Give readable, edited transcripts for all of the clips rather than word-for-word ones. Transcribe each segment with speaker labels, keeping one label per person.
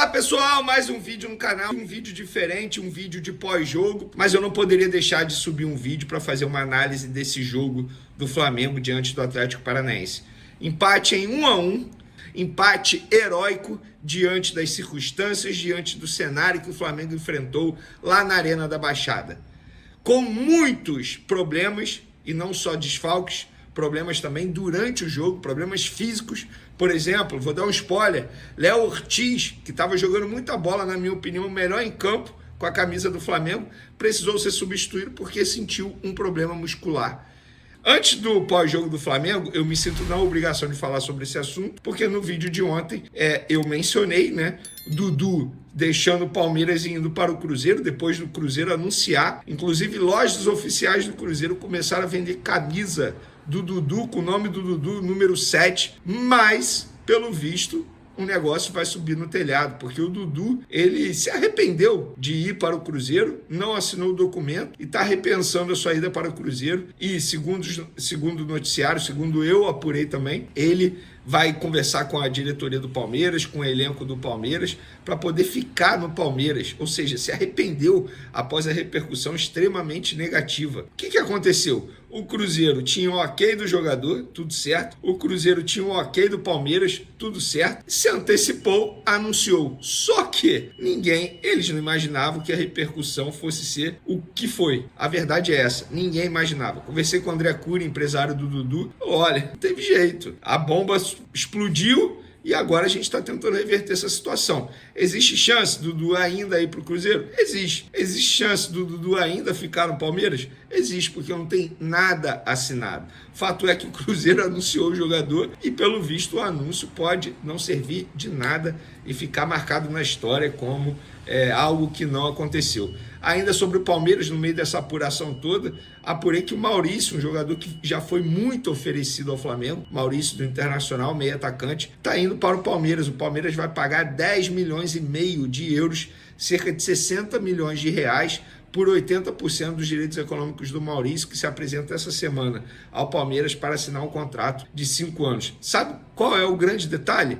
Speaker 1: pessoal, mais um vídeo no canal, um vídeo diferente, um vídeo de pós-jogo, mas eu não poderia deixar de subir um vídeo para fazer uma análise desse jogo do Flamengo diante do Atlético Paranaense. Empate em 1-1, empate heróico diante das circunstâncias, diante do cenário que o Flamengo enfrentou lá na Arena da Baixada. Com muitos problemas, e não só desfalques, problemas também durante o jogo, problemas físicos. Por exemplo, vou dar um spoiler, Léo Ortiz, que estava jogando muita bola, na minha opinião, o melhor em campo com a camisa do Flamengo, precisou ser substituído porque sentiu um problema muscular. Antes do pós-jogo do Flamengo, eu me sinto na obrigação de falar sobre esse assunto, porque no vídeo de ontem eu mencionei, Dudu deixando o Palmeiras e indo para o Cruzeiro, depois do Cruzeiro anunciar. Inclusive, lojas oficiais do Cruzeiro começaram a vender camisa do Dudu, com o nome do Dudu, número 7, mas, pelo visto, o negócio vai subir no telhado, porque o Dudu, ele se arrependeu de ir para o Cruzeiro, não assinou o documento e está repensando a sua ida para o Cruzeiro. E segundo o noticiário, segundo eu apurei também, ele vai conversar com a diretoria do Palmeiras, com o elenco do Palmeiras, para poder ficar no Palmeiras. Ou seja, se arrependeu após a repercussão extremamente negativa. O que aconteceu? O Cruzeiro tinha o ok do jogador, tudo certo. O Cruzeiro tinha o ok do Palmeiras, tudo certo. Se antecipou, anunciou. Só que eles não imaginavam que a repercussão fosse ser o que foi. A verdade é essa, ninguém imaginava. Conversei com o André Cury, empresário do Dudu. Olha, não teve jeito. A bomba explodiu e agora a gente está tentando reverter essa situação. Existe chance do Dudu ainda ir para o Cruzeiro? Existe. Existe chance do Dudu ainda ficar no Palmeiras? Existe, porque não tem nada assinado. Fato é que o Cruzeiro anunciou o jogador e, pelo visto, o anúncio pode não servir de nada e ficar marcado na história como algo que não aconteceu. Ainda sobre o Palmeiras, no meio dessa apuração toda, apurei que o Maurício, um jogador que já foi muito oferecido ao Flamengo, Maurício do Internacional, meio atacante, está indo para o Palmeiras. O Palmeiras vai pagar 10,5 milhões de euros, cerca de 60 milhões de reais, por 80% dos direitos econômicos do Maurício, que se apresenta essa semana ao Palmeiras para assinar um contrato de 5 anos. Sabe qual é o grande detalhe?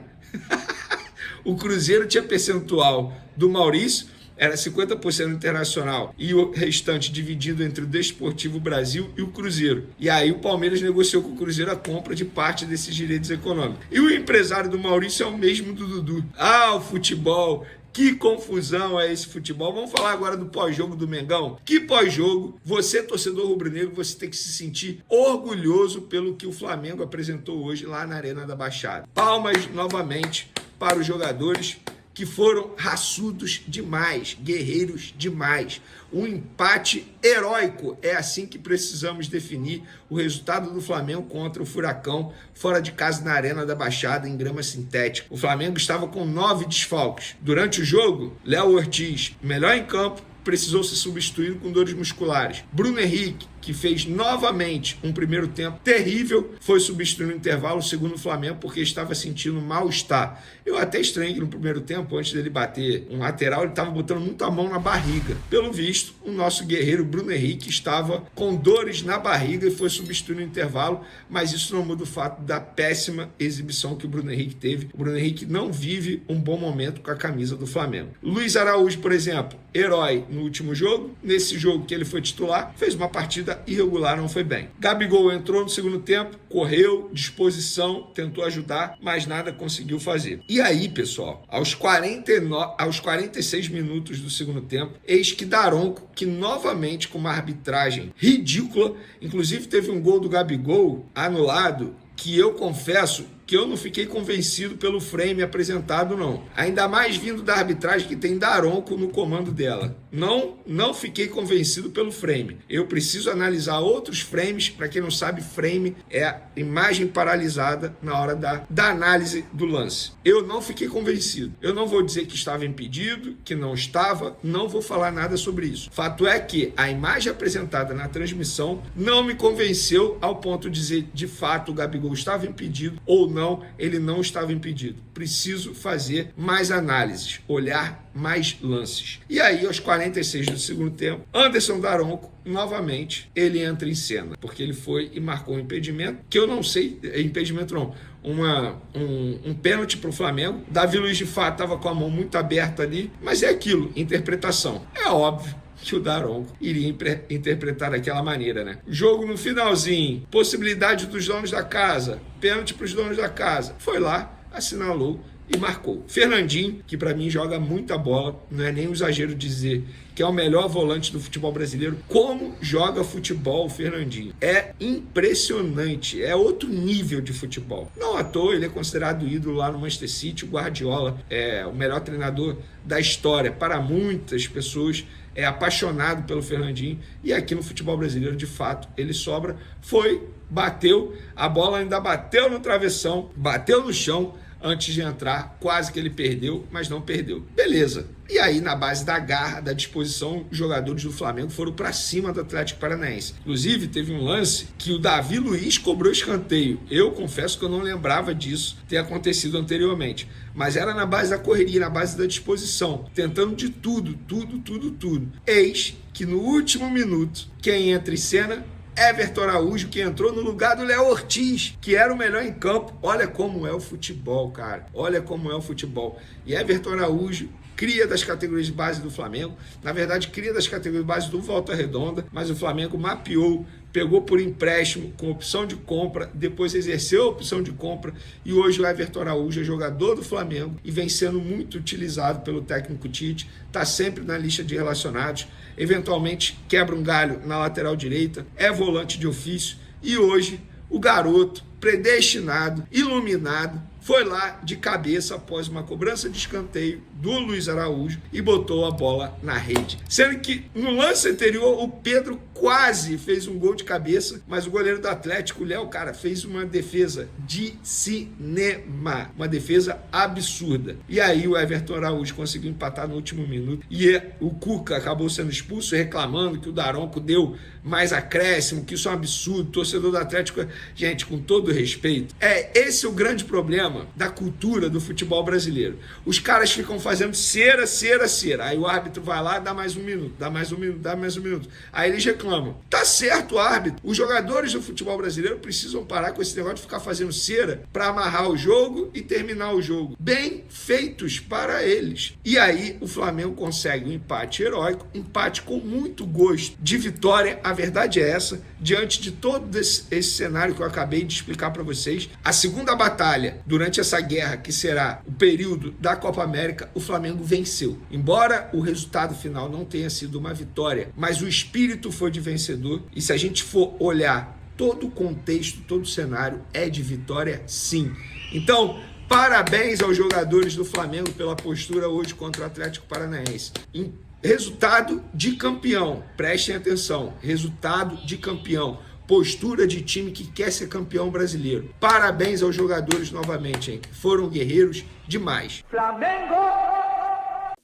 Speaker 1: O Cruzeiro tinha percentual do Maurício, era 50% Internacional e o restante dividido entre o Desportivo Brasil e o Cruzeiro. E aí o Palmeiras negociou com o Cruzeiro a compra de parte desses direitos econômicos. E o empresário do Maurício é o mesmo do Dudu. Ah, o futebol! Que confusão é esse futebol. Vamos falar agora do pós-jogo do Mengão. Que pós-jogo, você, torcedor rubro-negro, você tem que se sentir orgulhoso pelo que o Flamengo apresentou hoje lá na Arena da Baixada. Palmas novamente para os jogadores que foram raçudos demais, guerreiros demais. Um empate heróico, é assim que precisamos definir o resultado do Flamengo contra o Furacão, fora de casa na Arena da Baixada, em grama sintética. O Flamengo estava com 9 desfalques. Durante o jogo, Léo Ortiz, melhor em campo, precisou ser substituído com dores musculares. Bruno Henrique, que fez novamente um primeiro tempo terrível, foi substituído no intervalo, segundo o Flamengo, porque estava sentindo mal-estar. Eu até estranhei que no primeiro tempo, antes dele bater um lateral, ele estava botando muita mão na barriga. Pelo visto, o nosso guerreiro Bruno Henrique estava com dores na barriga e foi substituído no intervalo, mas isso não muda o fato da péssima exibição que o Bruno Henrique teve. O Bruno Henrique não vive um bom momento com a camisa do Flamengo. Luiz Araújo, por exemplo, herói no último jogo. Nesse jogo que ele foi titular, fez uma partida irregular, não foi bem. Gabigol entrou no segundo tempo, correu, disposição, tentou ajudar, mas nada conseguiu fazer. E aí, pessoal, aos 46 minutos do segundo tempo, eis que Daronco, que novamente com uma arbitragem ridícula, inclusive teve um gol do Gabigol anulado, que eu confesso que eu não fiquei convencido pelo frame apresentado, não. Ainda mais vindo da arbitragem que tem Daronco no comando dela. Não fiquei convencido pelo frame. Eu preciso analisar outros frames. Para quem não sabe, frame é a imagem paralisada na hora da análise do lance. Eu não fiquei convencido. Eu não vou dizer que estava impedido, que não estava, não vou falar nada sobre isso. Fato é que a imagem apresentada na transmissão não me convenceu ao ponto de dizer, de fato, o Gabigol estava impedido ou não, ele não estava impedido. Preciso fazer mais análises, olhar mais lances. E aí, aos 46 do segundo tempo, Anderson Daronco, novamente, ele entra em cena, porque ele foi e marcou um impedimento, que eu não sei, impedimento não, um pênalti para o Flamengo. Davi Luiz de fato estava com a mão muito aberta ali, mas é aquilo, interpretação. É óbvio que o Daronco iria interpretar daquela maneira, né? Jogo no finalzinho, possibilidade dos donos da casa, pênalti para os donos da casa. Foi lá, assinalou e marcou. Fernandinho, que para mim joga muita bola, não é nem um exagero dizer que é o melhor volante do futebol brasileiro. Como joga futebol o Fernandinho? É impressionante, é outro nível de futebol. Não à toa, ele é considerado ídolo lá no Manchester City. O Guardiola é o melhor treinador da história. Para muitas pessoas, é apaixonado pelo Fernandinho. E aqui no futebol brasileiro, de fato, ele sobra. Foi, bateu, a bola ainda bateu no travessão, bateu no chão, antes de entrar, quase que ele perdeu, mas não perdeu. Beleza. E aí, na base da garra, da disposição, os jogadores do Flamengo foram para cima do Atlético Paranaense. Inclusive, teve um lance que o Davi Luiz cobrou escanteio. Eu confesso que eu não lembrava disso ter acontecido anteriormente. Mas era na base da correria, na base da disposição, tentando de tudo. Eis que no último minuto, quem entra em cena? Everton Araújo, que entrou no lugar do Léo Ortiz, que era o melhor em campo. Olha como é o futebol, cara. Olha como é o futebol. E Everton Araújo, cria das categorias de base do Flamengo. Na verdade, cria das categorias de base do Volta Redonda, mas o Flamengo mapeou, pegou por empréstimo, com opção de compra, depois exerceu a opção de compra, e hoje o Everton Araújo é jogador do Flamengo e vem sendo muito utilizado pelo técnico Tite, está sempre na lista de relacionados, eventualmente quebra um galho na lateral direita, é volante de ofício, e hoje o garoto, predestinado, iluminado, foi lá de cabeça após uma cobrança de escanteio do Luiz Araújo e botou a bola na rede. Sendo que no lance anterior o Pedro quase fez um gol de cabeça, mas o goleiro do Atlético, o Léo, cara, fez uma defesa de cinema, uma defesa absurda. E aí o Everton Araújo conseguiu empatar no último minuto e o Cuca acabou sendo expulso, reclamando que o Daronco deu mais acréscimo, que isso é um absurdo. O torcedor do Atlético, gente, com todo respeito, esse é o grande problema da cultura do futebol brasileiro. Os caras ficam fazendo cera. Aí o árbitro vai lá, dá mais um minuto. Aí eles reclamam. Tá certo o árbitro. Os jogadores do futebol brasileiro precisam parar com esse negócio de ficar fazendo cera para amarrar o jogo e terminar o jogo. Bem feitos para eles. E aí o Flamengo consegue um empate heróico, empate com muito gosto de vitória. A verdade é essa, diante de todo esse cenário que eu acabei de explicar para vocês, a segunda batalha durante essa guerra, que será o período da Copa América, o Flamengo venceu. Embora o resultado final não tenha sido uma vitória, mas o espírito foi de vencedor, e se a gente for olhar todo o contexto, todo o cenário, é de vitória sim. Então, parabéns aos jogadores do Flamengo pela postura hoje contra o Atlético Paranaense. Resultado de campeão, prestem atenção, resultado de campeão. Postura de time que quer ser campeão brasileiro. Parabéns aos jogadores novamente, hein? Foram guerreiros demais.
Speaker 2: Flamengo!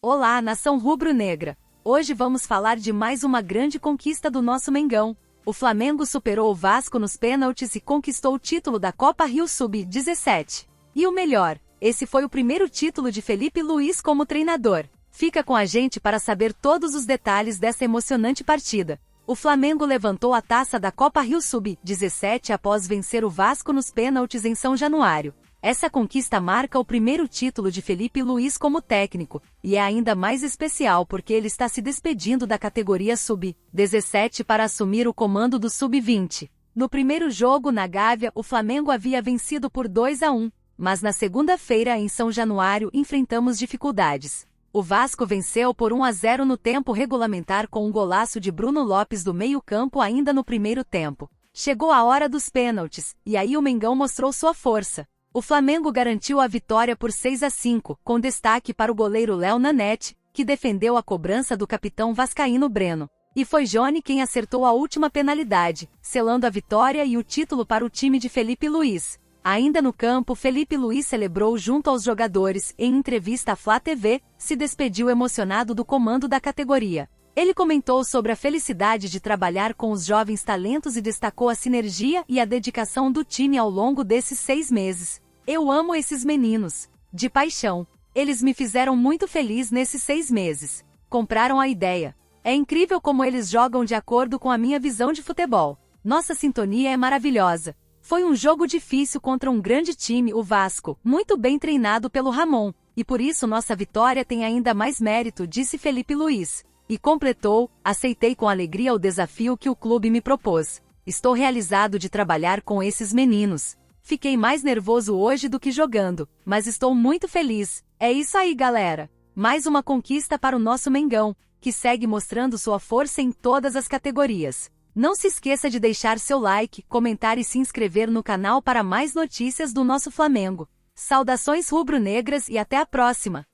Speaker 2: Olá, nação rubro-negra. Hoje vamos falar de mais uma grande conquista do nosso Mengão. O Flamengo superou o Vasco nos pênaltis e conquistou o título da Copa Rio Sub-17. E o melhor, esse foi o primeiro título de Felipe Luiz como treinador. Fica com a gente para saber todos os detalhes dessa emocionante partida. O Flamengo levantou a taça da Copa Rio Sub-17 após vencer o Vasco nos pênaltis em São Januário. Essa conquista marca o primeiro título de Felipe Luiz como técnico, e é ainda mais especial porque ele está se despedindo da categoria Sub-17 para assumir o comando do Sub-20. No primeiro jogo na Gávea, o Flamengo havia vencido por 2-1, mas na segunda-feira em São Januário enfrentamos dificuldades. O Vasco venceu por 1-0 no tempo regulamentar com um golaço de Bruno Lopes do meio-campo ainda no primeiro tempo. Chegou a hora dos pênaltis, e aí o Mengão mostrou sua força. O Flamengo garantiu a vitória por 6-5, com destaque para o goleiro Léo Nanete, que defendeu a cobrança do capitão vascaíno Breno. E foi Johnny quem acertou a última penalidade, selando a vitória e o título para o time de Felipe Luiz. Ainda no campo, Felipe Luiz celebrou junto aos jogadores. Em entrevista à Flá TV, se despediu emocionado do comando da categoria. Ele comentou sobre a felicidade de trabalhar com os jovens talentos e destacou a sinergia e a dedicação do time ao longo desses 6 meses. Eu amo esses meninos. De paixão. Eles me fizeram muito feliz nesses 6 meses. Compraram a ideia. É incrível como eles jogam de acordo com a minha visão de futebol. Nossa sintonia é maravilhosa. Foi um jogo difícil contra um grande time, o Vasco, muito bem treinado pelo Ramon, e por isso nossa vitória tem ainda mais mérito, disse Felipe Luiz. E completou: aceitei com alegria o desafio que o clube me propôs. Estou realizado de trabalhar com esses meninos. Fiquei mais nervoso hoje do que jogando, mas estou muito feliz. É isso aí, galera. Mais uma conquista para o nosso Mengão, que segue mostrando sua força em todas as categorias. Não se esqueça de deixar seu like, comentar e se inscrever no canal para mais notícias do nosso Flamengo. Saudações rubro-negras e até a próxima!